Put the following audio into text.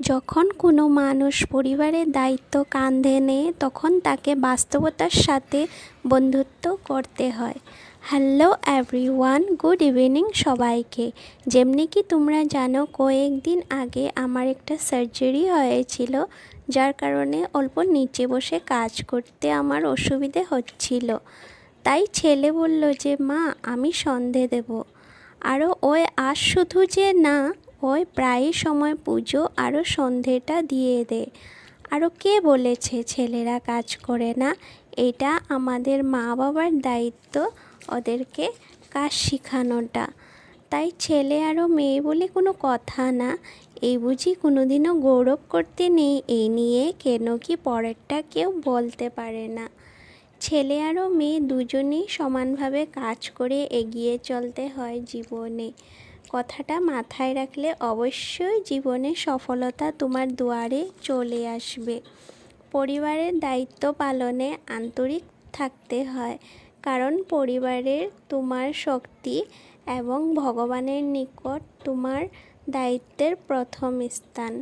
যখন কোনো মানুষ পরিবারের দায়িত্ব কাঁধে নেয় তখন তাকে বাস্তবতার সাথে বন্ধুত্ব করতে হয়। হ্যালো এভরিওয়ান, গুড ইভিনিং সবাইকে। যেমনি কি তোমরা জানো, কয়েকদিন আগে আমার একটা সার্জারি হয়েছিল, যার কারণে অল্প নিচে বসে কাজ করতে আমার অসুবিধে হচ্ছিল। তাই ছেলে বলল যে মা, আমি সন্ধে দেব। আরও ওই আজ শুধু যে না, ওই প্রায় সময় পুজো আরও সন্ধেটা দিয়ে দে। আরও কে বলেছে ছেলেরা কাজ করে না? এটা আমাদের মা বাবার দায়িত্ব, ওদেরকে কাজ শেখানোটা। তাই ছেলে আরও মেয়ে বলে কোনো কথা না। এই বুঝি কোনোদিনও গৌরব করতে নেই এই নিয়ে, কেন কি পরেরটা কেউ বলতে পারে না। ছেলে আরও মেয়ে দুজনেই সমানভাবে কাজ করে এগিয়ে চলতে হয় জীবনে। কথাটা মাথায় রাখলে অবশ্যই জীবনে সফলতা তোমার দুয়ারে চলে আসবে। পরিবারের দায়িত্ব পালনে আন্তরিক থাকতে হয়, কারণ পরিবারের তোমার শক্তি এবং ভগবানের নিকট তোমার দায়িত্বের প্রথম স্থান।